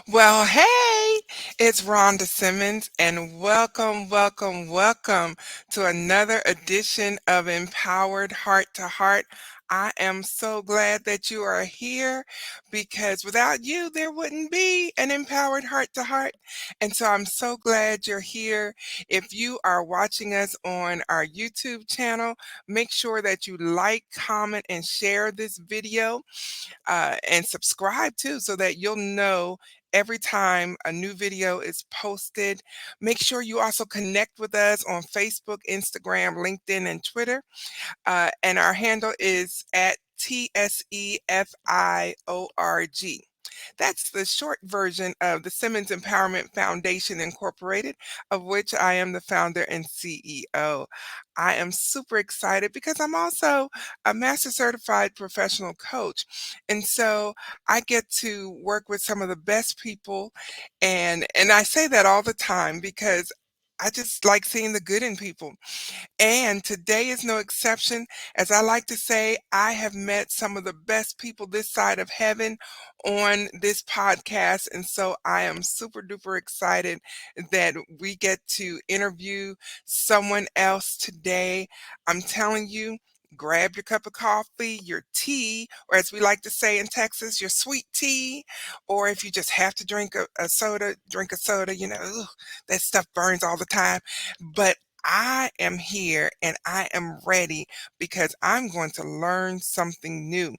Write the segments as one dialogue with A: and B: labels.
A: Well, hey, it's Rhonda Simmons, and welcome to another edition of Empowered Heart to Heart. I am so glad that you are here because without you, there wouldn't be an Empowered Heart to Heart. And so I'm so glad you're here. If you are watching us on our YouTube channel, make sure that you like, comment, and share this video and subscribe too so that you'll know every time a new video is posted. Make sure you also connect with us on Facebook, Instagram, LinkedIn, and Twitter. And our handle is at TSEFIORG. That's the short version of the Simmons Empowerment Foundation Incorporated, of which I am the founder and CEO. I am super excited because I'm also a master certified professional coach. And so I get to work with some of the best people. And I say that all the time because I just like seeing the good in people. And today is no exception. As I like to say, I have met some of the best people this side of heaven on this podcast. And so I am super duper excited that we get to interview someone else today. I'm telling you, grab your cup of coffee, your tea, or as we like to say in Texas, your sweet tea. Or if you just have to drink a soda, drink a soda. Ugh, that stuff burns all the time. But I am here and I am ready because I'm going to learn something new.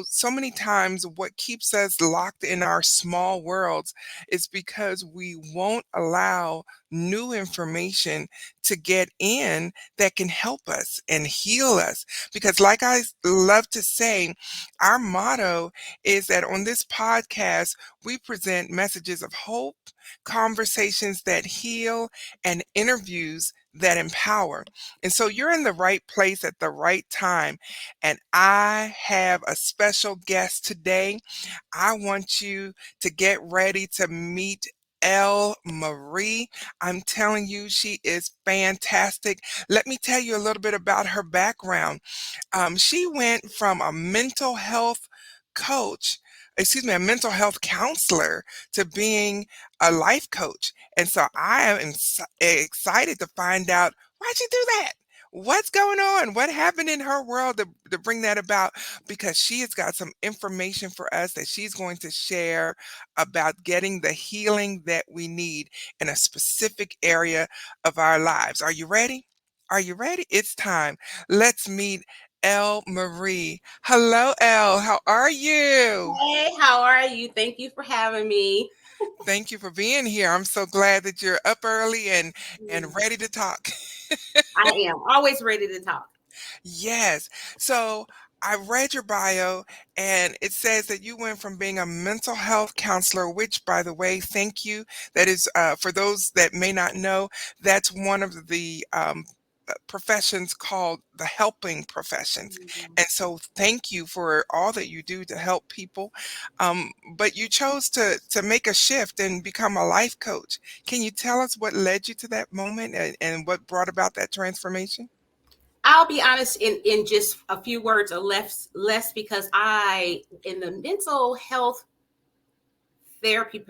A: So many times what keeps us locked in our small worlds is because we won't allow new information to get in that can help us and heal us. Because, like I love to say, our motto is that on this podcast, we present messages of hope, conversations that heal, and interviews that empower. And so you're in the right place at the right time. And I have a special guest today. I want you to get ready to meet Elle Marie. I'm telling you, she is fantastic. Let me tell you a little bit about her background. She went from a mental health coach, excuse me, a mental health counselor to being a life coach. And so I am excited to find out why'd you do that? What's going on? What happened in her world to bring that about? Because she has got some information for us that she's going to share about getting the healing that we need in a specific area of our lives. Are you ready? Are you ready? It's time. Let's meet Elle Marie. Hello, Elle. How are you?
B: Hey, how are you? Thank you for having me.
A: Thank you for being here. I'm so glad that you're up early and
B: Mm,
A: ready to talk.
B: I am always ready to talk.
A: Yes. So I read your bio and it says that you went from being a mental health counselor, which, by the way, thank you. That is, for those that may not know, that's one of the professions called the helping professions.
B: Mhm.
A: And so thank you for all that you do to help people. But you chose to make a shift and become a life coach. Can you tell us what led you to that moment and what brought about that transformation?
B: I'll be honest in just a few words or less because I in the mental health therapy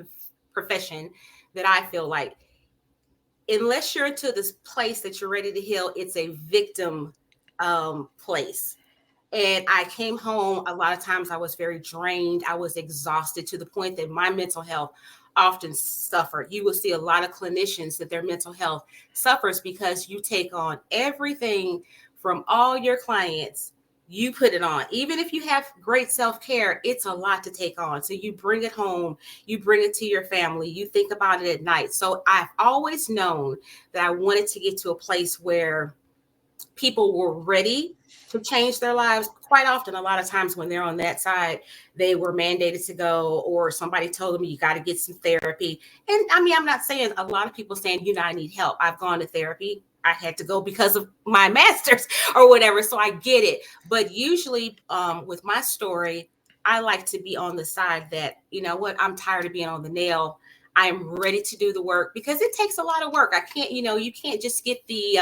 B: profession that I feel like unless you're into this place that you're ready to heal, it's a victim place. And I came home, a lot of times I was very drained. I was exhausted to the point that my mental health often suffered. You will see a lot of clinicians that their mental health suffers because you take on everything from all your clients. You put it on. Even if you have great self care, it's a lot to take on. So you bring it home, you bring it to your family, you think about it at night. So I've always known that I wanted to get to a place where people were ready to change their lives. Quite often, a lot of times when they're on that side, they were mandated to go, or somebody told them you got to get some therapy. And I mean, I'm not saying a lot of people saying, I need help. I've gone to therapy. I had to go because of my master's or whatever. So I get it. But usually, with my story, I like to be on the side that, I'm tired of being on the nail. I'm ready to do the work because it takes a lot of work. I can't, you can't just get the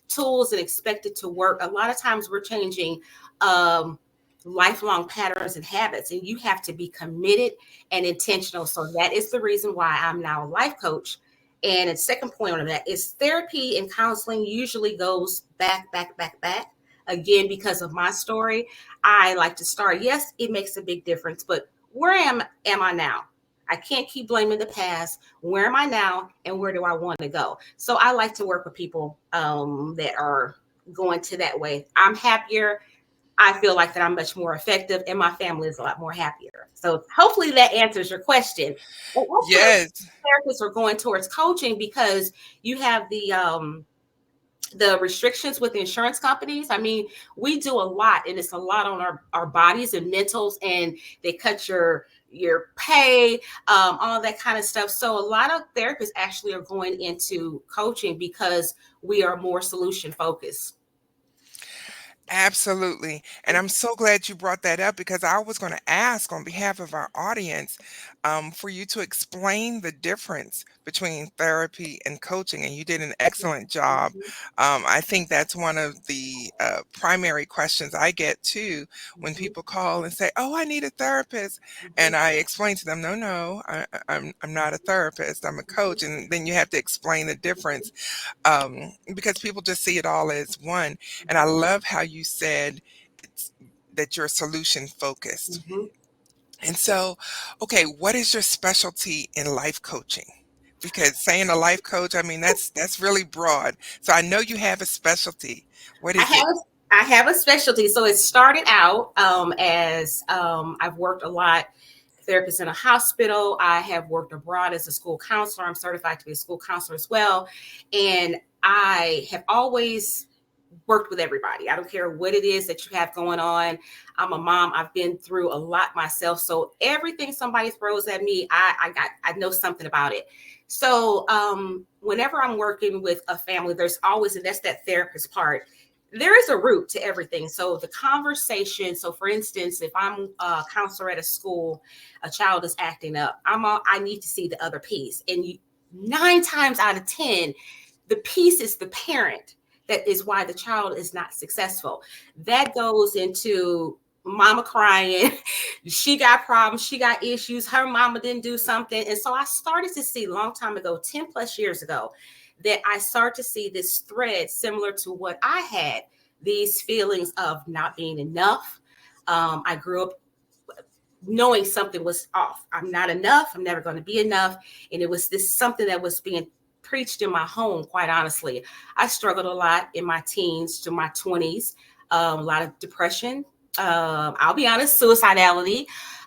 B: tools and expect it to work. A lot of times we're changing um, lifelong patterns and habits, and you have to be committed and intentional. So that is the reason why I'm now a life coach. And the second point on that is therapy and counseling usually goes back. Again, because of my story, I like to start. Yes, it makes a big difference, but where am I now? I can't keep blaming the past. Where am I now, and where do I want to go? So I like to work with people that are going to that way. I'm happier. I feel like that I'm much more effective, and my family is a lot more happier. So hopefully that answers your question. And also,
A: Yes.
B: therapists are going towards coaching because you have the restrictions with insurance companies. I mean, we do a lot, and it's a lot on our bodies and mentals, and they cut your pay, all that kind of stuff. So a lot of therapists actually are going into coaching because we are more solution focused.
A: Absolutely. And I'm so glad you brought that up because I was going to ask on behalf of our audience for you to explain the difference between therapy and coaching. And you did an excellent job.
B: Mhm,
A: I think that's one of the primary questions I get too when
B: mhm,
A: people call and say, "Oh, I need a therapist."
B: mhm,
A: And I explain to them, "No, no, I'm not a therapist. I'm a coach."
B: mhm,
A: And then you have to explain the difference because people just see it all as one. And I
B: mhm,
A: love how you said it's, that you're solution focused.
B: mhm.
A: And so, okay, what is your specialty in life coaching? Because saying a life coach, I mean, that's really broad. So I know you have a specialty. What
B: I
A: is it?
B: have I have a specialty. So it started out as I've worked a lot therapist in a hospital. I have worked abroad as a school counselor. I'm certified to be a school counselor as well. And I have always worked with everybody. I don't care what it is that you have going on. I'm a mom. I've been through a lot myself. So everything somebody throws at me, I know something about it. So whenever I'm working with a family, there's always, and that's that therapist part, there is a root to everything. So the conversation. So for instance, if I'm a counselor at a school, a child is acting up. I need to see the other piece. And 9 times out of 10, the piece is the parent. That is why the child is not successful. That goes into mama crying. She got problems. She got issues. Her mama didn't do something. And so I started to see a long time ago, 10 plus years ago, that I started to see this thread similar to what I had, these feelings of not being enough. I grew up knowing something was off. I'm not enough. I'm never going to be enough. And it was this something that was being preached in my home, quite honestly. I struggled a lot in my teens to my 20s, a lot of depression. I'll be honest, suicidality,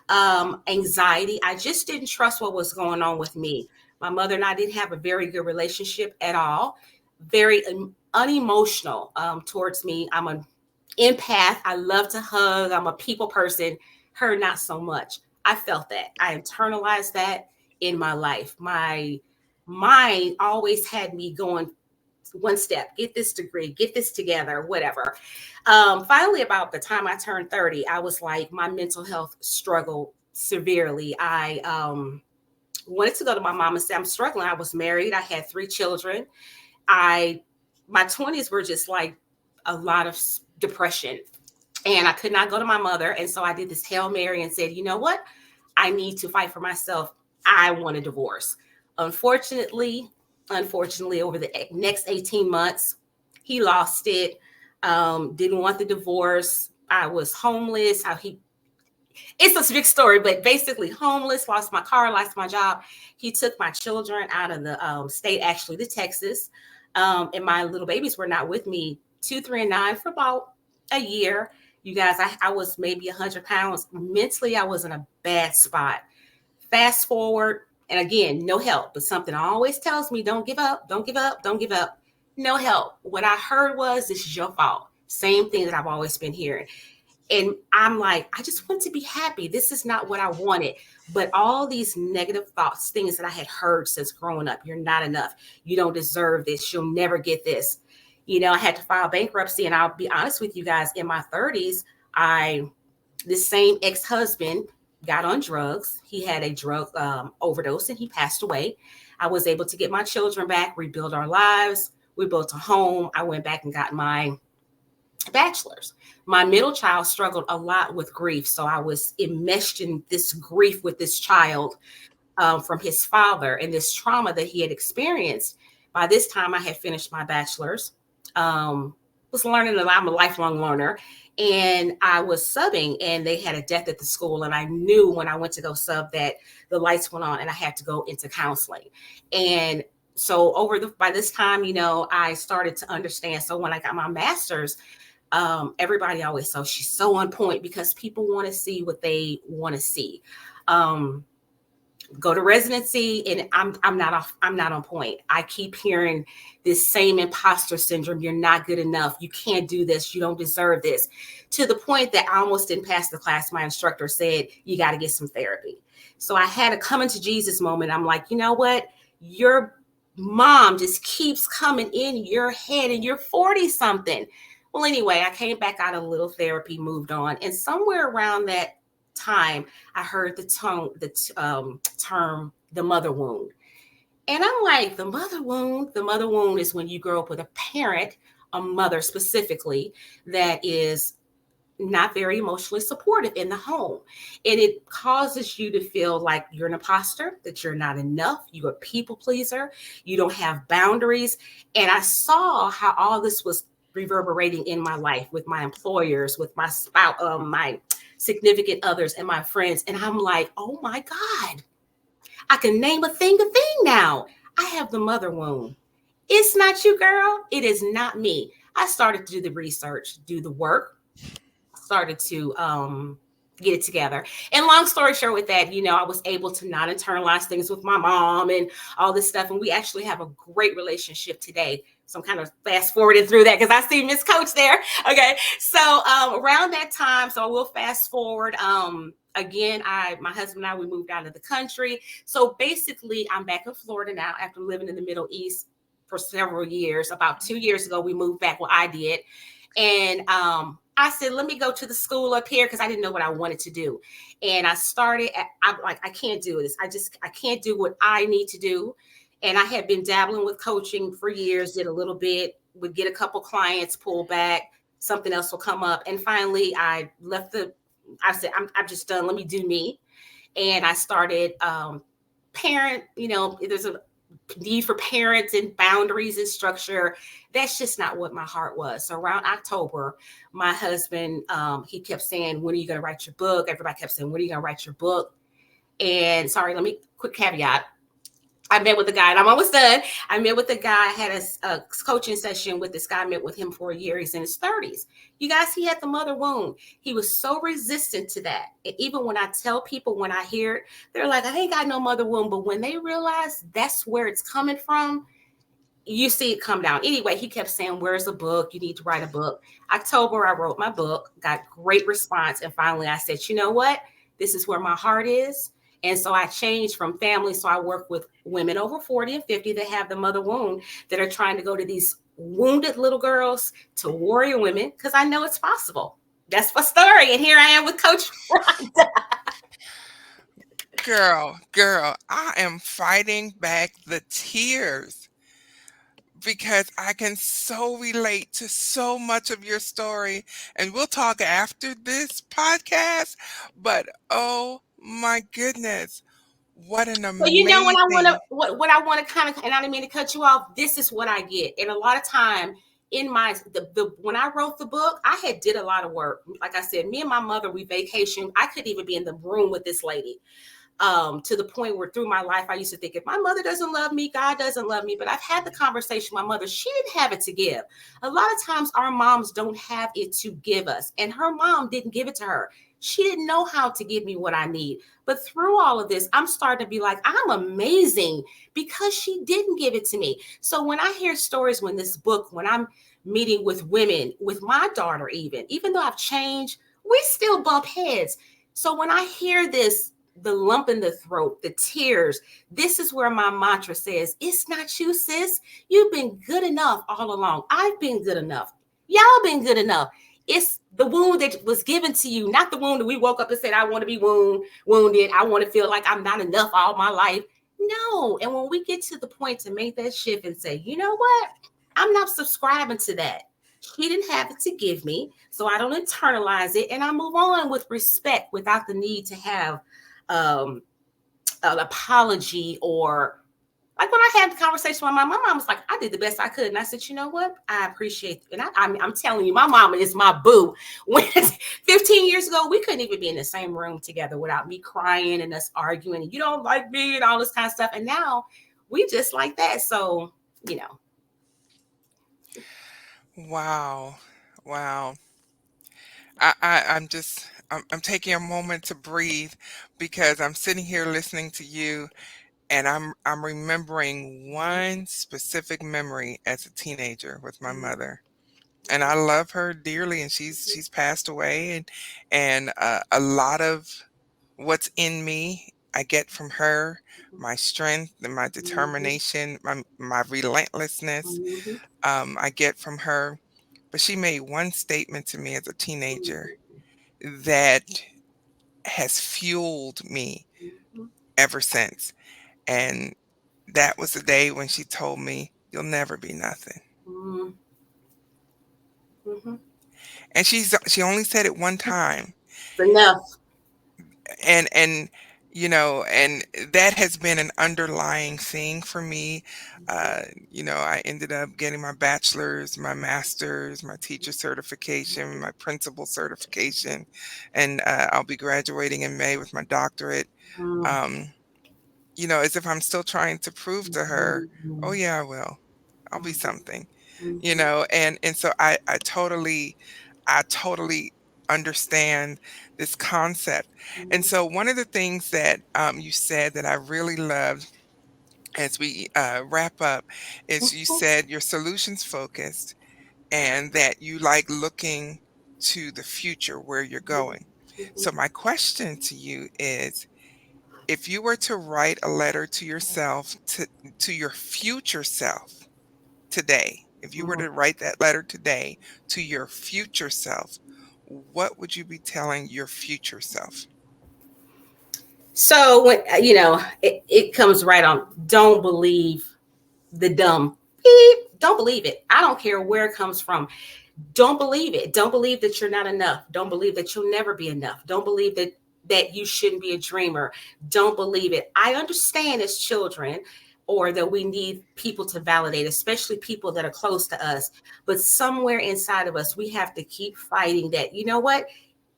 B: anxiety. I just didn't trust what was going on with me. My mother and I didn't have a very good relationship at all, very unemotional towards me. I'm an empath. I love to hug. I'm a people person. Her, not so much. I felt that. I internalized that in my life. My mind always had me going one step, get this degree, get this together, whatever. Finally, about the time I turned 30, I was like, my mental health struggled severely. I wanted to go to my mom and say, I'm struggling. I was married. I had 3 children. I My 20s were just like a lot of depression, and I could not go to my mother. And so I did this Hail Mary and said, you know what? I need to fight for myself. I want a divorce. Unfortunately, unfortunately, over the next 18 months, he lost it. Didn't want the divorce. I was homeless. It's a big story, but basically homeless, lost my car, lost my job. He took my children out of the state, actually to Texas. And my little babies were not with me, 2, 3, and 9, for about a year. You guys, I was maybe 100 pounds. Mentally, I was in a bad spot. Fast forward, and again, no help, but something always tells me, don't give up, don't give up, don't give up. No help. What I heard was, this is your fault. Same thing that I've always been hearing. And I'm like, I just want to be happy. This is not what I wanted. But all these negative thoughts, things that I had heard since growing up, you're not enough. You don't deserve this. You'll never get this. I had to file bankruptcy. And I'll be honest with you guys, in my 30s, this same ex-husband got on drugs. He had a drug overdose and he passed away. I was able to get my children back, rebuild our lives. We built a home. I went back and got my bachelor's. My middle child struggled a lot with grief. So I was enmeshed in this grief with this child from his father and this trauma that he had experienced. By this time, I had finished my bachelor's, was learning that I'm a lifelong learner. And I was subbing, and they had a death at the school. And I knew when I went to go sub that the lights went on and I had to go into counseling. And so by this time, I started to understand. So when I got my master's, everybody always says she's so on point because people want to see what they want to see. Go to residency and I'm not on point. I keep hearing this same imposter syndrome. You're not good enough. You can't do this. You don't deserve this. To the point that I almost didn't pass the class. My instructor said, you got to get some therapy. So I had a coming to Jesus moment. I'm like, you know what? Your mom just keeps coming in your head and you're 40 something. Well, anyway, I came back out of a little therapy, moved on. And somewhere around that time, I heard term, the mother wound. And I'm like, the mother wound? The mother wound is when you grow up with a parent, a mother specifically, that is not very emotionally supportive in the home. And it causes you to feel like you're an imposter, that you're not enough, you're a people pleaser, you don't have boundaries. And I saw how all this was reverberating in my life with my employers, with my spouse, my significant others, and my friends. And I'm like, oh my God, I can name a thing now. I have the mother wound. It's not you, girl. It is not me. I started to do the research, do the work, started to get it together. And long story short with that, I was able to not internalize things with my mom and all this stuff. And we actually have a great relationship today. So I'm kind of fast forwarding through that because I see Miss Coach there. Okay. So around that time, so we'll fast forward. Again, my husband and I, we moved out of the country. So basically I'm back in Florida now after living in the Middle East for several years. About 2 years ago, we moved back. Well, I did. And I said, let me go to the school up here because I didn't know what I wanted to do. And I started, I'm like, I can't do this. I can't do what I need to do. And I had been dabbling with coaching for years, did a little bit, would get a couple clients, pull back, something else will come up. And finally I said, I'm just done. Let me do me. And I started parent, there's a need for parents and boundaries and structure. That's just not what my heart was. So around October, my husband, he kept saying, when are you going to write your book? Everybody kept saying, when are you going to write your book? And sorry, let me quick caveat. I met with a guy, and I'm almost done. I met with a guy, I had a coaching session with this guy. I met with him for a year. He's in his 30s. You guys, he had the mother wound. He was so resistant to that. And even when I tell people, when I hear it, they're like, I ain't got no mother wound. But when they realize that's where it's coming from, you see it come down. Anyway, he kept saying, where's a book? You need to write a book. October, I wrote my book, got great response. And finally I said, you know what? This is where my heart is. And so I changed from family. So I work with women over 40 and 50 that have the mother wound, that are trying to go to these wounded little girls to warrior women, because I know it's possible. That's my story. And here I am with Coach Rhonda.
A: Girl, I am fighting back the tears because I can so relate to so much of your story. And we'll talk after this podcast. But oh my goodness, what an
B: So what I want to
A: amazing.
B: what I want to kind of, and I didn't mean to cut you off. This is what I get, and a lot of time in my the when I wrote the book, I had did a lot of work. Like I said, me and my mother, we vacation. I couldn't even be in the room with this lady. To the point where through my life, I used to think, if my mother doesn't love me, God doesn't love me. But I've had the conversation with my mother. She didn't have it to give. A lot of times our moms don't have it to give us. And her mom didn't give it to her. She didn't know how to give me what I need. But through all of this, I'm starting to be like, I'm amazing because she didn't give it to me. So when I hear stories, when I'm meeting with women, with my daughter, even though I've changed, we still bump heads. So when I hear this, the lump in the throat, the tears, this is where my mantra says, it's not you, sis. You've been good enough all along. I've been good enough. Y'all been good enough. It's the wound that was given to you, not the wound that we woke up and said, I want to be wounded. I want to feel like I'm not enough all my life. No. And when we get to the point to make that shift and say, you know what? I'm not subscribing to that. She didn't have it to give me, so I don't internalize it, and I move on with respect without the need to have um, an apology. Or like when I had the conversation with my mom was like, I did the best I could. And I said, you know what? I appreciate it. And I'm telling you, my mama is my boo. When 15 years ago, we couldn't even be in the same room together without me crying and us arguing. And you don't like me and all this kind of stuff. And now we just like that. So, you know,
A: Wow. Wow. I'm taking a moment to breathe because I'm sitting here listening to you, and I'm remembering one specific memory as a teenager with my mother. And I love her dearly, and she's passed away, and a lot of what's in me I get from her, my strength and my determination, my relentlessness, I get from her. But she made one statement to me as a teenager that has fueled me ever since. And that was the day when she told me, "You'll never be nothing." And she only said it one time.
B: it's enough.
A: And and that has been an underlying thing for me. uh I ended up getting my bachelor's, my master's, my teacher certification, my principal certification, and I'll be graduating in May with my doctorate. um as if I'm still trying to prove to her, oh yeah, I will, I'll be something. And so I totally understand this concept. And so one of the things that you said that I really loved as we wrap up is you said you're solutions focused and that you like looking to the future where you're going. So my question to you is, if you were to write a letter to yourself, to your future self today, if you were to write that letter today to your future self, what would you be telling your future self?
B: So when it comes right on, don't believe the dumb beep. Don't believe it. I don't care where it comes from. Don't believe it. Don't believe that you're not enough. Don't believe that you'll never be enough. Don't believe that you shouldn't be a dreamer. Don't believe it. I understand as children, or that we need people to validate, especially people that are close to us. But somewhere inside of us, we have to keep fighting that. You know what?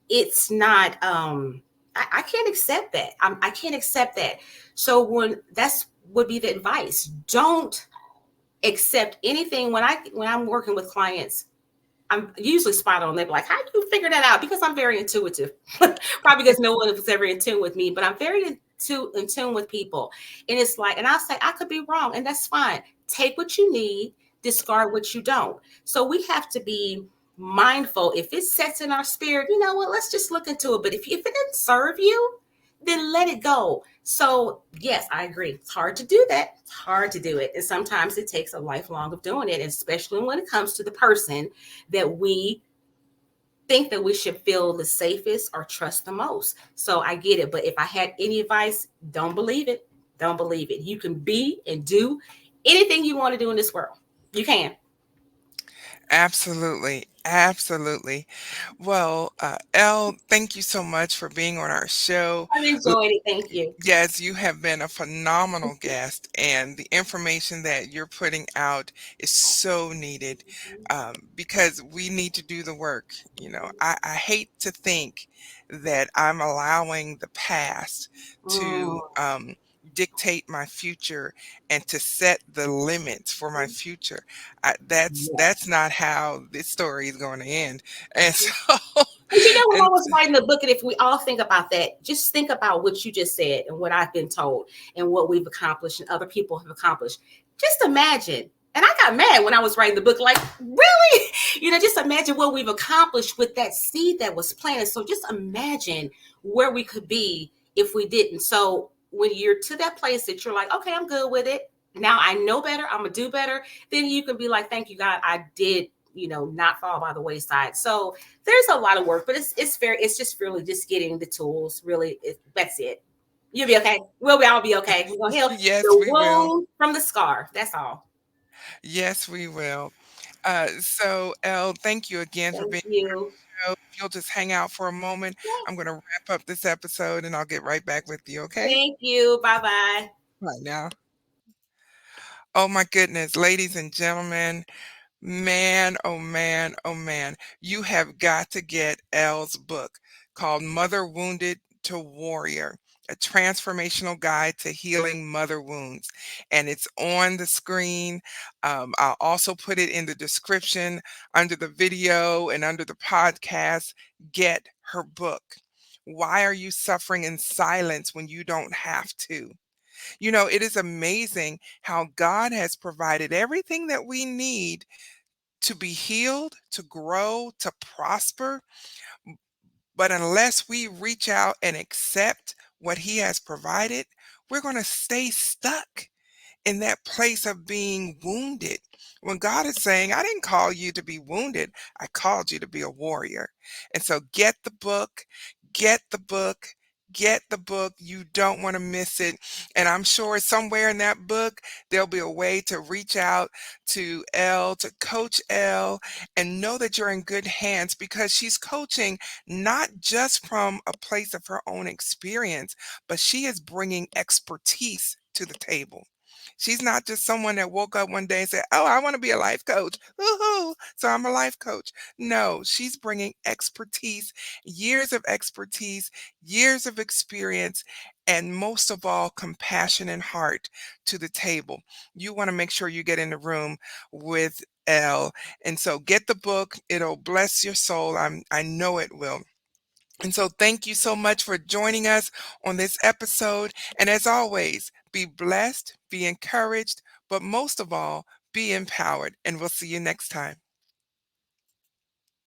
B: It's not. I can't accept that. I can't accept that. So that's would be the advice. Don't accept anything. When I'm working with clients, I'm usually spot on. They're like, "How do you figure that out?" Because I'm very intuitive. Probably because no one was ever in tune with me, but I'm very in tune with people. And it's like, and I'll say I could be wrong, and that's fine. Take what you need, discard what you don't. So we have to be mindful. If it sets in our spirit, you know what? Let's just look into it. But if it didn't serve you, then let it go. So yes, I agree. It's hard to do that. It's hard to do it. And sometimes it takes a lifelong of doing it, especially when it comes to the person that we think that we should feel the safest or trust the most. So I get it. But if I had any advice, don't believe it. Don't believe it. You can be and do anything you want to do in this world. You can.
A: Absolutely. Absolutely. Well, Elle, thank you so much for being on our show.
B: I've enjoyed it. Thank you.
A: Yes, you have been a phenomenal guest, and the information that you're putting out is so needed, because we need to do the work. I hate to think that I'm allowing the past to
B: Mm,
A: dictate my future and to set the limits for my future. That's
B: yes.
A: not how this story is going to end. And so,
B: But you know, when I
A: and
B: was writing the book, and if we all think about that, just think about what you just said and what I've been told and what we've accomplished and other people have accomplished. Just imagine. And I got mad when I was writing the book, like, really? Just imagine what we've accomplished with that seed that was planted. So just imagine where we could be if we didn't. So when you're to that place that you're like, okay, I'm good with it. Now I know better. I'm going to do better. Then you can be like, thank you, God. I did, not fall by the wayside. So there's a lot of work, but it's just really just getting the tools. Really, that's it. You'll be okay. We'll all be okay. We're gonna heal
A: yes,
B: the
A: we will.
B: wound from the scar. That's all.
A: Yes, we will. So, Elle, thank you again for
B: Thank
A: being
B: you.
A: on. If you'll just hang out for a moment, I'm
B: Yes.
A: going to wrap up this episode and I'll get right back with you, okay?
B: Thank you. Bye bye.
A: Right now. Oh my goodness, ladies and gentlemen, man, oh man, oh man, you have got to get Elle's book called Mother Wounded to Warrior, a transformational guide to healing mother wounds. And it's on the screen. I'll also put it in the description under the video and under the podcast. Get her book. Why are you suffering in silence when you don't have to? You know, it is amazing how God has provided everything that we need to be healed, to grow, to prosper. But unless we reach out and accept what He has provided, we're going to stay stuck in that place of being wounded. When God is saying, I didn't call you to be wounded, I called you to be a warrior. And so get the book, get the book. Get the book. You don't want to miss it. And I'm sure somewhere in that book, there'll be a way to reach out to Elle, to Coach Elle, and know that you're in good hands because she's coaching not just from a place of her own experience, but she is bringing expertise to the table. She's not just someone that woke up one day and said, "Oh, I want to be a life coach. Woohoo! So I'm a life coach." No, she's bringing expertise, years of experience, and most of all, compassion and heart to the table. You want to make sure you get in the room with Elle. And so get the book. It'll bless your soul. I know it will. And so, thank you so much for joining us on this episode. And as always, be blessed, be encouraged, but most of all, be empowered. And we'll see you next time.